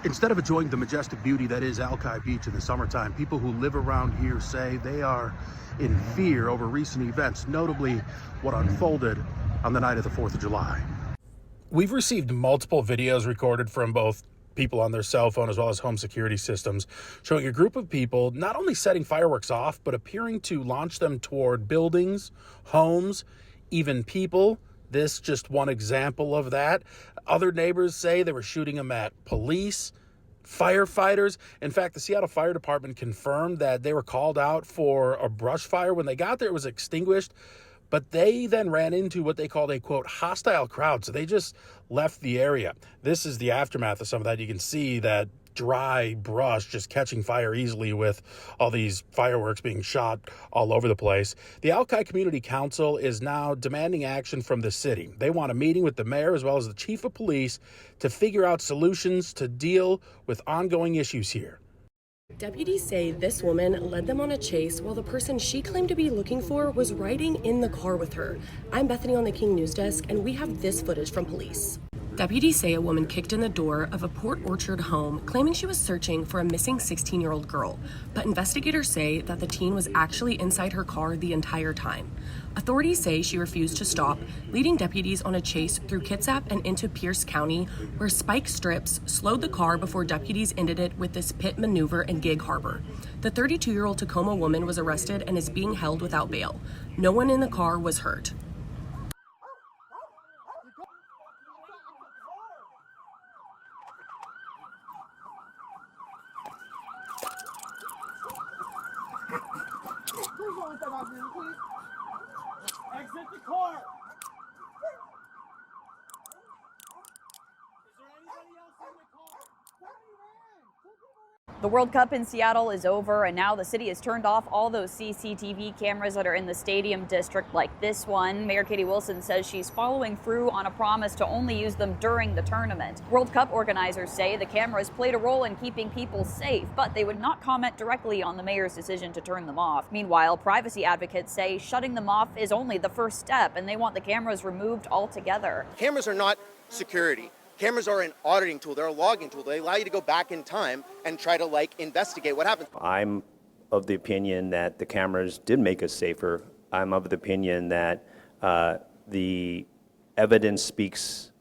Instead of enjoying the majestic beauty that is Alki Beach in the summertime, people who live around here say they are in fear over recent events, notably what unfolded on the night of the 4th of July. We've received multiple videos recorded from both people on their cell phone as well as home security systems showing a group of people not only setting fireworks off, but appearing to launch them toward buildings, homes, even people. This just one example of that. Other neighbors say they were shooting them at police, firefighters. In fact, the Seattle Fire Department confirmed that they were called out for a brush fire. When they got there, it was extinguished, but they then ran into what they called a, quote, hostile crowd. So they just left the area. This is the aftermath of some of that. You can see that dry brush just catching fire easily with all these fireworks being shot all over the place. The Alki Community Council is now demanding action from the city. They want a meeting with the mayor as well as the chief of police to figure out solutions to deal with ongoing issues here. Deputies say this woman led them on a chase while the person she claimed to be looking for was riding in the car with her. I'm Bethany on the King News Desk, and we have this footage from police. Deputies say a woman kicked in the door of a Port Orchard home, claiming she was searching for a missing 16-year-old girl. But investigators say that the teen was actually inside her car the entire time. Authorities say she refused to stop, leading deputies on a chase through Kitsap and into Pierce County, where spike strips slowed the car before deputies ended it with this pit maneuver in Gig Harbor. The 32-year-old Tacoma woman was arrested and is being held without bail. No one in the car was hurt. Exit the car! Is there anybody else in the car? The World Cup in Seattle is over, and now the city has turned off all those CCTV cameras that are in the stadium district like this one. Mayor Katie Wilson says she's following through on a promise to only use them during the tournament. World Cup organizers say the cameras played a role in keeping people safe, but they would not comment directly on the mayor's decision to turn them off. Meanwhile, privacy advocates say shutting them off is only the first step, and they want the cameras removed altogether. Cameras are not security. Cameras are an auditing tool. They're a logging tool. They allow you to go back in time and try to investigate what happened. I'm of the opinion that the cameras did make us safer. I'm of the opinion that the evidence speaks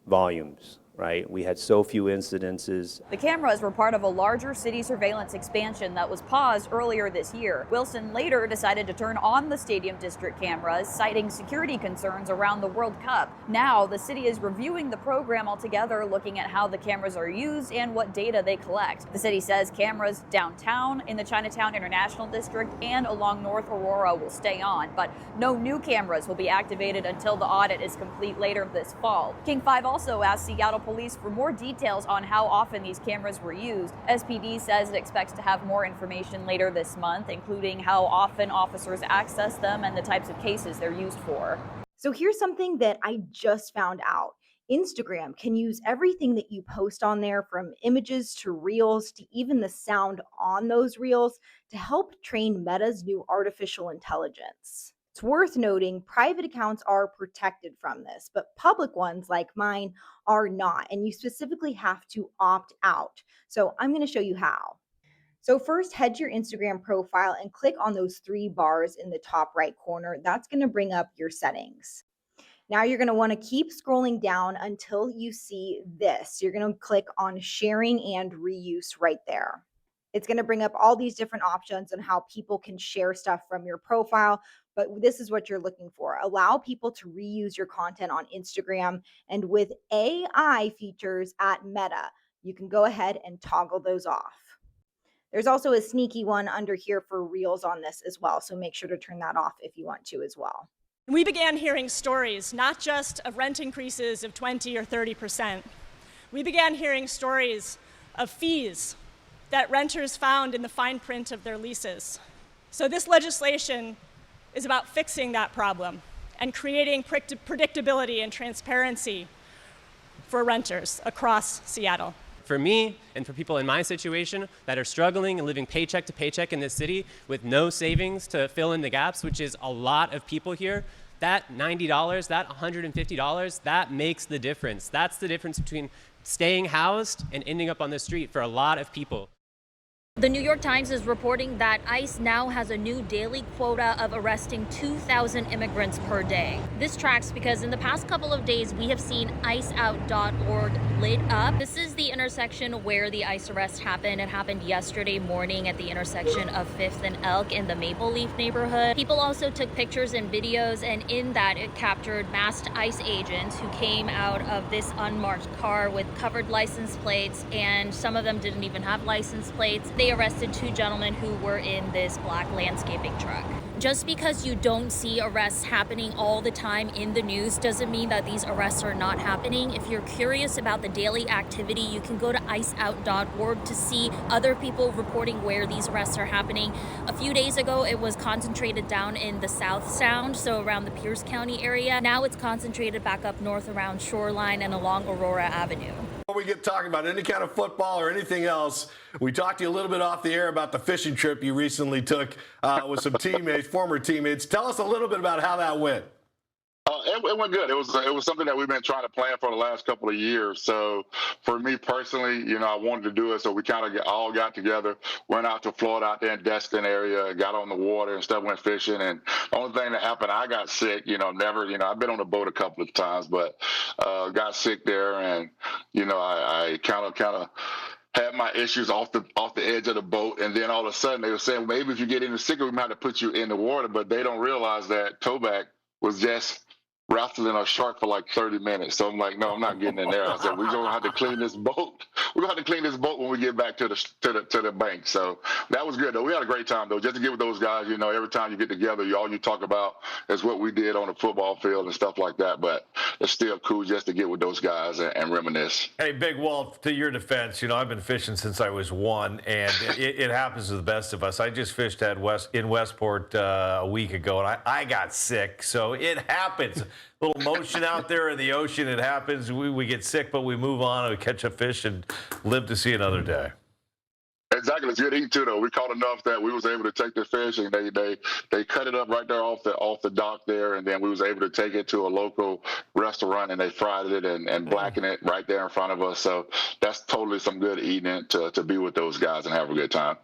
volumes. Right? We had so few incidences. The cameras were part of a larger city surveillance expansion that was paused earlier this year. Wilson later decided to turn on the stadium district cameras, citing security concerns around the World Cup. Now, the city is reviewing the program altogether, looking at how the cameras are used and what data they collect. The city says cameras downtown, in the Chinatown International District, and along North Aurora will stay on, but no new cameras will be activated until the audit is complete later this fall. King 5 also asked Seattle Police for more details on how often these cameras were used. SPD says it expects to have more information later this month, including how often officers access them and the types of cases they're used for. So here's something that I just found out. Instagram can use everything that you post on there, from images to reels to even the sound on those reels, to help train Meta's new artificial intelligence. It's worth noting private accounts are protected from this, but public ones like mine are not, and you specifically have to opt out. So I'm going to show you how. So first, head to your Instagram profile and click on those 3 bars in the top right corner. That's going to bring up your settings. Now you're going to want to keep scrolling down until you see this. You're going to click on sharing and reuse right there. It's going to bring up all these different options on how people can share stuff from your profile, but this is what you're looking for. Allow people to reuse your content on Instagram, and with AI features at Meta, you can go ahead and toggle those off. There's also a sneaky one under here for Reels on this as well, so make sure to turn that off if you want to as well. We began hearing stories, not just of rent increases of 20 or 30%. We began hearing stories of fees that renters found in the fine print of their leases. So this legislation is about fixing that problem and creating predictability and transparency for renters across Seattle. For me and for people in my situation that are struggling and living paycheck to paycheck in this city with no savings to fill in the gaps, which is a lot of people here, that $90, that $150, that makes the difference. That's the difference between staying housed and ending up on the street for a lot of people. The New York Times is reporting that ICE now has a new daily quota of arresting 2,000 immigrants per day. This tracks because in the past couple of days, we have seen ICEout.org lit up. This is the intersection where the ICE arrest happened. It happened yesterday morning at the intersection of 5th and Elk in the Maple Leaf neighborhood. People also took pictures and videos, and in that it captured masked ICE agents who came out of this unmarked car with covered license plates, and some of them didn't even have license plates. They arrested 2 gentlemen who were in this black landscaping truck. Just because you don't see arrests happening all the time in the news doesn't mean that these arrests are not happening. If you're curious about the daily activity, you can go to ICEout.org to see other people reporting where these arrests are happening. A few days ago, it was concentrated down in the South Sound, so around the Pierce County area. Now it's concentrated back up north around Shoreline and along Aurora Avenue. Before we get talking about any kind of football or anything else, we talked to you a little bit off the air about the fishing trip you recently took with some teammates, former teammates. Tell us a little bit about how that went. It went good. It was something that we've been trying to plan for the last couple of years. So for me personally, I wanted to do it. So we kind of all got together, went out to Florida, out there in Destin area, got on the water and stuff, went fishing. And the only thing that happened, I got sick. I've been on the boat a couple of times, but got sick there, and I kind of had my issues off the edge of the boat, and then all of a sudden they were saying, maybe if you get any sicker, we might have to put you in the water. But they don't realize that Toback was just wrestling a shark for like 30 minutes. So I'm like, no, I'm not getting in there. I said, we're going to have to clean this boat. We're going to have to clean this boat when we get back to the bank. So that was good, though. We had a great time, though. Just to get with those guys, every time you get together, all you talk about is what we did on the football field and stuff like that. But it's still cool just to get with those guys and reminisce. Hey, Big Wolf, to your defense, I've been fishing since I was 1, and it happens to the best of us. I just fished in Westport a week ago, and I got sick. So it happens. Little motion out there in the ocean, it happens. We get sick, but we move on and we catch a fish and live to see another day. Exactly. It's good eating too, though. We caught enough that we was able to take the fish, and they cut it up right there off the dock there, and then we was able to take it to a local restaurant, and they fried it and blackened it right there in front of us. So that's totally some good eating to be with those guys and have a good time.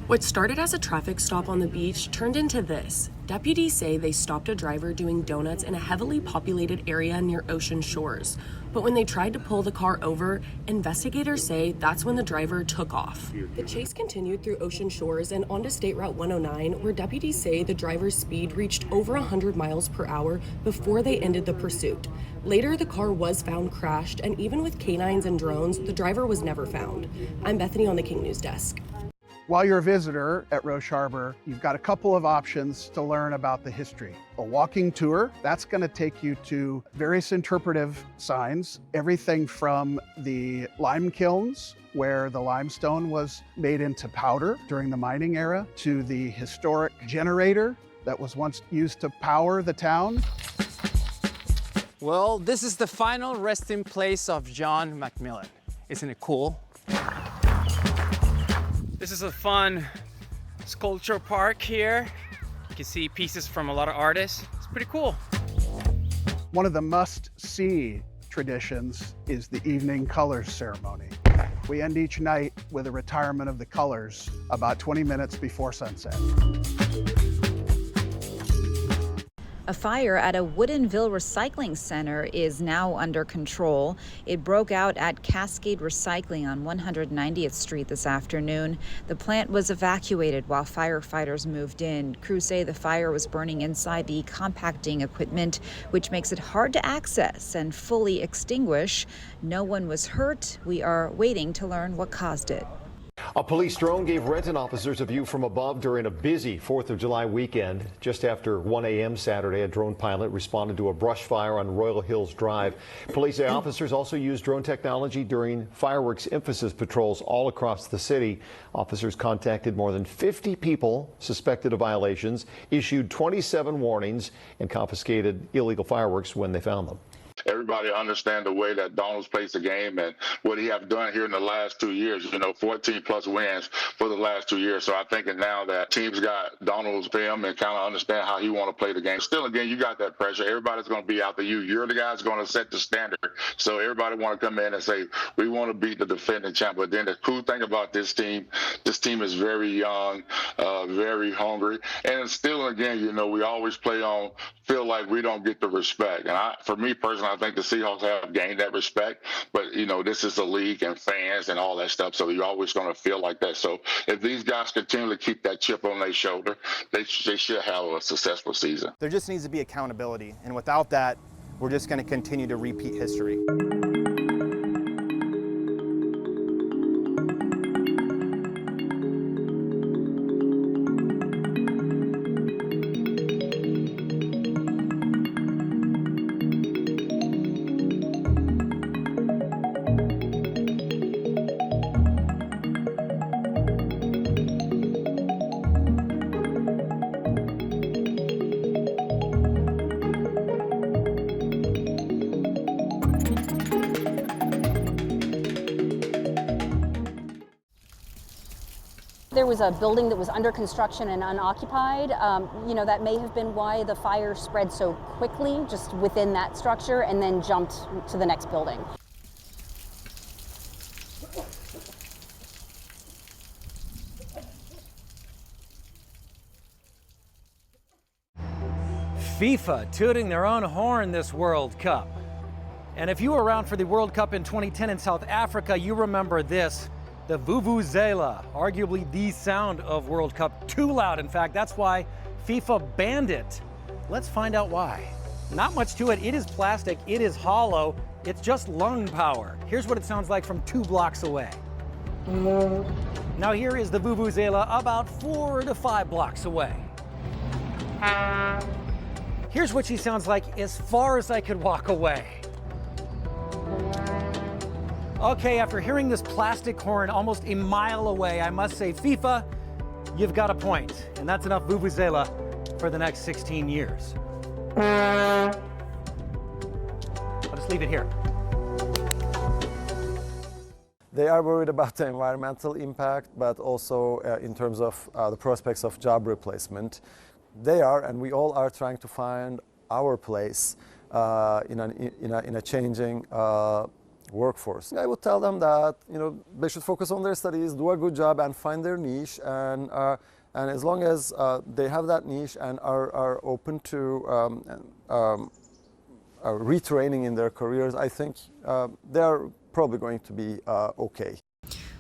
What started as a traffic stop on the beach turned into this. Deputies say they stopped a driver doing donuts in a heavily populated area near Ocean Shores. But when they tried to pull the car over, investigators say that's when the driver took off. The chase continued through Ocean Shores and onto State Route 109, where deputies say the driver's speed reached over 100 miles per hour before they ended the pursuit. Later, the car was found crashed, and even with canines and drones, the driver was never found. I'm Bethany on the King News Desk. While you're a visitor at Roche Harbor, you've got a couple of options to learn about the history. A walking tour, that's going to take you to various interpretive signs, everything from the lime kilns, where the limestone was made into powder during the mining era, to the historic generator that was once used to power the town. Well, this is the final resting place of John McMillan. Isn't it cool? This is a fun sculpture park here. You can see pieces from a lot of artists. It's pretty cool. One of the must-see traditions is the evening colors ceremony. We end each night with a retirement of the colors about 20 minutes before sunset. A fire at a Woodinville recycling center is now under control. It broke out at Cascade Recycling on 190th Street this afternoon. The plant was evacuated while firefighters moved in. Crews say the fire was burning inside the compacting equipment, which makes it hard to access and fully extinguish. No one was hurt. We are waiting to learn what caused it. A police drone gave Renton officers a view from above during a busy 4th of July weekend. Just after 1 a.m. Saturday, a drone pilot responded to a brush fire on Royal Hills Drive. Police say officers also used drone technology during fireworks emphasis patrols all across the city. Officers contacted more than 50 people suspected of violations, issued 27 warnings, and confiscated illegal fireworks when they found them. everybody understand the way that Donald's plays the game and what he have done here in the last 2 years. 14 plus wins for the last 2 years. So I think now that teams got Donald's film and kind of understand how he want to play the game. Still, again, you got that pressure. Everybody's going to be out there. You're the guys going to set the standard. So everybody want to come in and say, we want to beat the defending champ. But then the cool thing about this team is very young, very hungry. And still, again, we always feel like we don't get the respect. And for me personally, I think the Seahawks have gained that respect. But, this is the league and fans and all that stuff. So you're always going to feel like that. So if these guys continue to keep that chip on their shoulder, they should have a successful season. There just needs to be accountability. And without that, we're just going to continue to repeat history. There was a building that was under construction and unoccupied. That may have been why the fire spread so quickly just within that structure and then jumped to the next building. FIFA tooting their own horn this World Cup. And if you were around for the World Cup in 2010 in South Africa, you remember this. The vuvuzela, arguably the sound of World Cup. Too loud, in fact. That's why FIFA banned it. Let's find out why. Not much to it. It is plastic. It is hollow. It's just lung power. Here's what it sounds like from 2 blocks away. Now here is the vuvuzela about 4 to 5 blocks away. Here's what she sounds like as far as I could walk away. Okay, after hearing this plastic horn almost a mile away, I must say, FIFA, you've got a point. And that's enough vuvuzela for the next 16 years. I'll just leave it here. They are worried about the environmental impact, but also in terms of the prospects of job replacement. They are, and we all are, trying to find our place in a changing workforce. I would tell them that they should focus on their studies, do a good job, and find their niche. And as long as they have that niche and are open to retraining in their careers, I think they are probably going to be okay.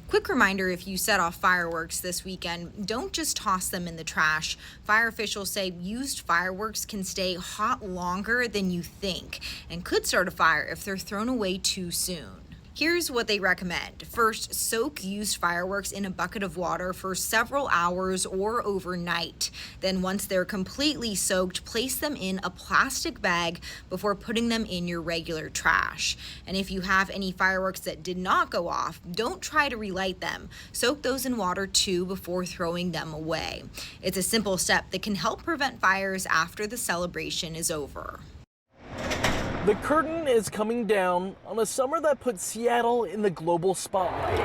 Quick reminder, if you set off fireworks this weekend, don't just toss them in the trash. Fire officials say used fireworks can stay hot longer than you think and could start a fire if they're thrown away too soon. Here's what they recommend. First, soak used fireworks in a bucket of water for several hours or overnight. Then once they're completely soaked, place them in a plastic bag before putting them in your regular trash. And if you have any fireworks that did not go off, don't try to relight them. Soak those in water too before throwing them away. It's a simple step that can help prevent fires after the celebration is over. The curtain is coming down on a summer that put Seattle in the global spotlight.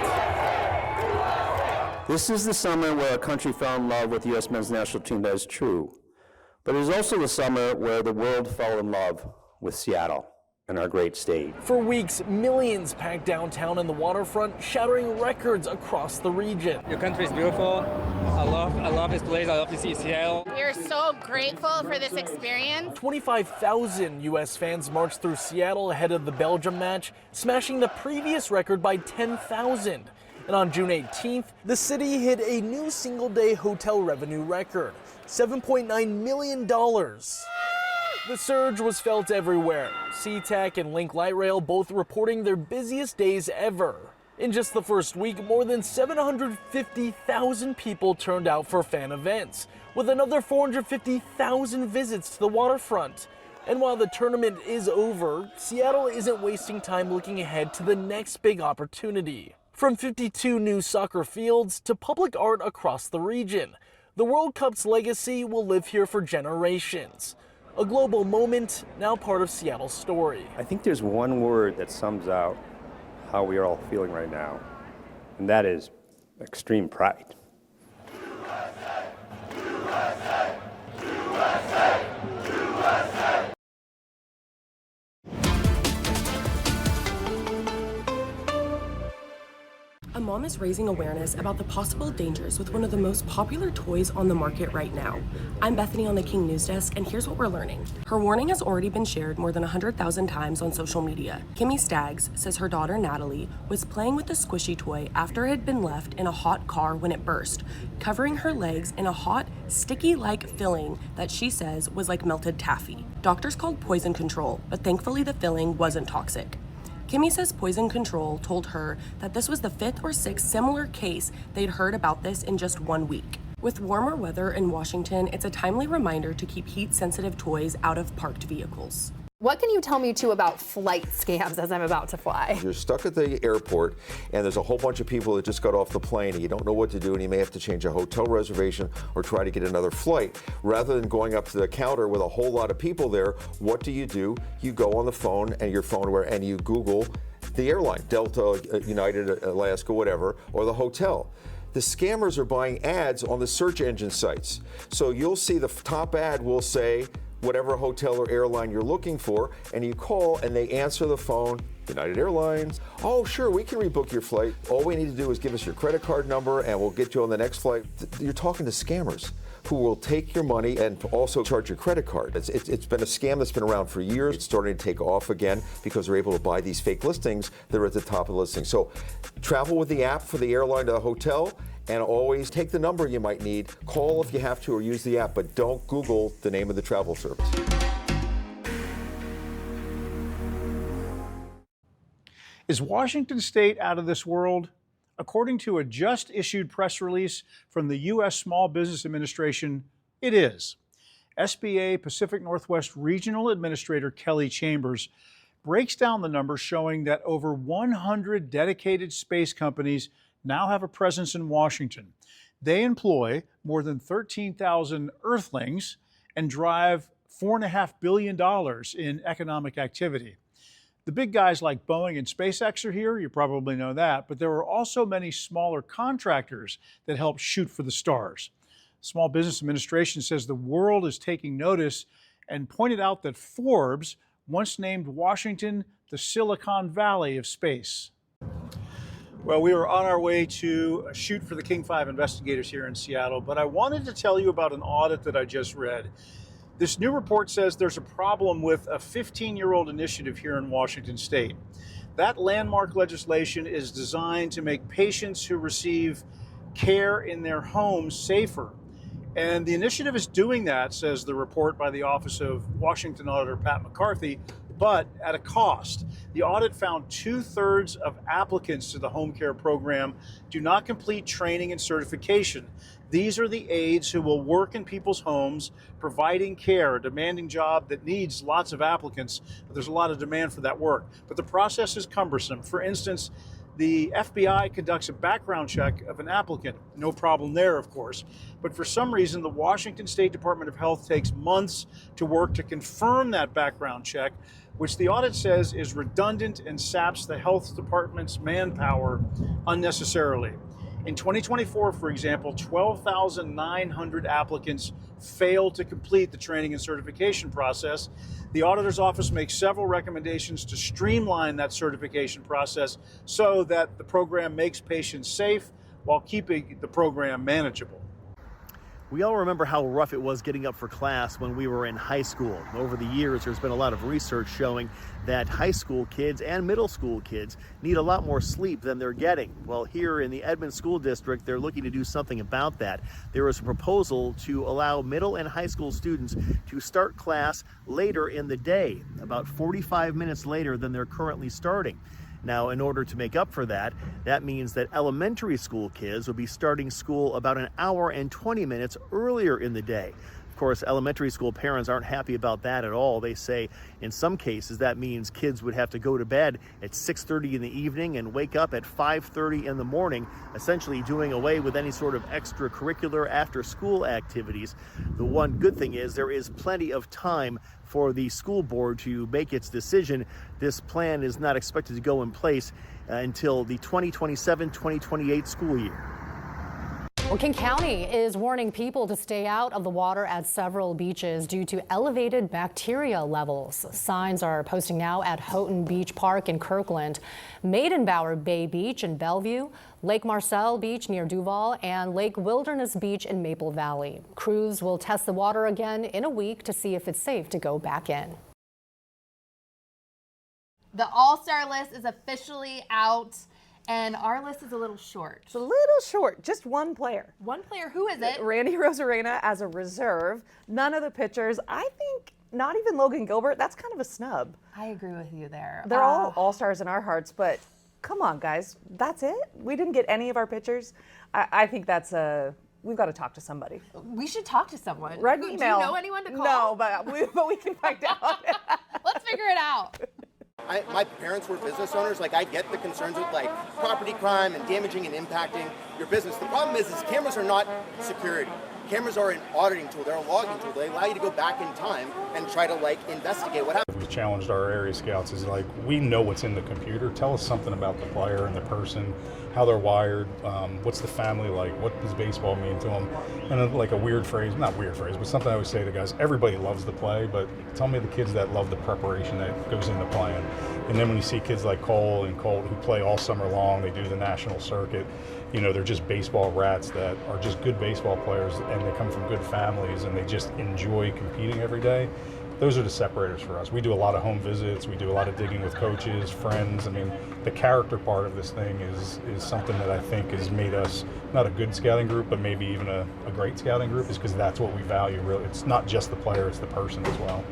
This is the summer where our country fell in love with the U.S. men's national team, that is true. But it is also the summer where the world fell in love with Seattle and our great state. For weeks, millions packed downtown and the waterfront, shattering records across the region. Your country is beautiful. I love this place. I love to see Seattle. We are so grateful for this experience. 25,000 U.S. fans marched through Seattle ahead of the Belgium match, smashing the previous record by 10,000. And on June 18th, the city hit a new single-day hotel revenue record, $7.9 million. The surge was felt everywhere. SeaTac and Link Light Rail both reporting their busiest days ever. In just the first week, more than 750,000 people turned out for fan events, with another 450,000 visits to the waterfront. And while the tournament is over, Seattle isn't wasting time looking ahead to the next big opportunity. From 52 new soccer fields to public art across the region, the World Cup's legacy will live here for generations. a global moment, now part of Seattle's story. I think there's one word that sums out how we are all feeling right now, and that is extreme pride. A mom is raising awareness about the possible dangers with one of the most popular toys on the market right now. I'm Bethany on the King News Desk, and here's what we're learning. Her warning has already been shared more than 100,000 times on social media. Kimmy Staggs says her daughter Natalie was playing with the squishy toy after it had been left in a hot car when it burst, covering her legs in a hot, sticky-like filling that she says was like melted taffy. Doctors called poison control, but thankfully the filling wasn't toxic. Kimmy says Poison Control told her that this was the 5th or 6th similar case they'd heard about this in just 1 week. With warmer weather in Washington, it's a timely reminder to keep heat-sensitive toys out of parked vehicles. What can you tell me, too, about flight scams as I'm about to fly? You're stuck at the airport, and there's a whole bunch of people that just got off the plane, and you don't know what to do, and you may have to change a hotel reservation or try to get another flight. Rather than going up to the counter with a whole lot of people there, what do? You go on the phone and your phone and you Google the airline, Delta, United, Alaska, whatever, or the hotel. The scammers are buying ads on the search engine sites. So you'll see the top ad will say, whatever hotel or airline you're looking for, and you call and they answer the phone, United Airlines. Oh, sure, we can rebook your flight. All we need to do is give us your credit card number and we'll get you on the next flight. You're talking to scammers who will take your money and also charge your credit card. It's been a scam that's been around for years. It's starting to take off again because they're able to buy these fake listings that are at the top of the listing. So travel with the app for the airline to the hotel, and always take the number you might need. Call if you have to or use the app, but don't Google the name of the travel service. Is Washington State out of this world? According to a just issued press release from the U.S. Small Business Administration, it is. SBA Pacific Northwest Regional Administrator Kelly Chambers breaks down the numbers showing that over 100 dedicated space companies now have a presence in Washington. They employ more than 13,000 Earthlings and drive $4.5 billion in economic activity. The big guys like Boeing and SpaceX are here, you probably know that, but there are also many smaller contractors that help shoot for the stars. Small Business Administration says the world is taking notice and pointed out that Forbes once named Washington the Silicon Valley of space. Well, we are on our way to shoot for the King 5 investigators here in Seattle, but I wanted to tell you about an audit that I just read. This new report says there's a problem with a 15-year-old initiative here in Washington State. That landmark legislation is designed to make patients who receive care in their homes safer. And the initiative is doing that, says the report by the Office of Washington Auditor Pat McCarthy, but at a cost. The audit found 2/3 of applicants to the home care program do not complete training and certification. These are the aides who will work in people's homes, providing care, a demanding job that needs lots of applicants, but there's a lot of demand for that work. But the process is cumbersome. For instance, the FBI conducts a background check of an applicant. No problem there, of course. But for some reason, the Washington State Department of Health takes months to work to confirm that background check, which the audit says is redundant and saps the health department's manpower unnecessarily. In 2024, for example, 12,900 applicants failed to complete the training and certification process. The auditor's office makes several recommendations to streamline that certification process so that the program makes patients safe while keeping the program manageable. We all remember how rough it was getting up for class when we were in high school. Over the years, there's been a lot of research showing that high school kids and middle school kids need a lot more sleep than they're getting. Well, here in the Edmond School District, they're looking to do something about that. There is a proposal to allow middle and high school students to start class later in the day, about 45 minutes later than they're currently starting. Now, in order to make up for that, that means that elementary school kids will be starting school about an hour and 20 minutes earlier in the day. Of course, elementary school parents aren't happy about that at all. They say in some cases that means kids would have to go to bed at 6:30 in the evening and wake up at 5:30 in the morning, essentially doing away with any sort of extracurricular after-school activities. The one good thing is there is plenty of time for the school board to make its decision. This plan is not expected to go in place until the 2027-2028 school year. Well, King County is warning people to stay out of the water at several beaches due to elevated bacteria levels. Signs are posting now at Houghton Beach Park in Kirkland, Maidenbower Bay Beach in Bellevue, Lake Marcel Beach near Duval, and Lake Wilderness Beach in Maple Valley. Crews will test the water again in a week to see if it's safe to go back in. The All-Star list is officially out. And our list is a little short. It's a little short. Just one player. One player. Who is it? Randy Rosarena as a reserve. None of the pitchers. I think not even Logan Gilbert. That's kind of a snub. I agree with you there. They're all all-stars in our hearts, but come on, guys. That's it? We didn't get any of our pitchers? I think that's we've got to talk to somebody. We should talk to someone. Write an email. Do you know anyone to call? No, but we can find out. Let's figure it out. My parents were business owners. Like, I get the concerns with like property crime and damaging and impacting your business. The problem is cameras are not security. Cameras are an auditing tool. They're a logging tool. They allow you to go back in time and try to like investigate what happened. We challenged our area scouts is like, we know what's in the computer. Tell us something about the player and the person, how they're wired, what's the family like, what does baseball mean to them? And like a weird phrase, not weird phrase, but something I always say to guys, everybody loves the play, but tell me the kids that love the preparation that goes into playing. And then when you see kids like Cole and Colt who play all summer long, they do the national circuit, you know, they're just baseball rats that are just good baseball players and they come from good families and they just enjoy competing every day. Those are the separators for us. We do a lot of home visits. We do a lot of digging with coaches, friends. I mean, the character part of this thing is something that I think has made us not a good scouting group, but maybe even a great scouting group, is because that's what we value. Really, it's not just the player, it's the person as well.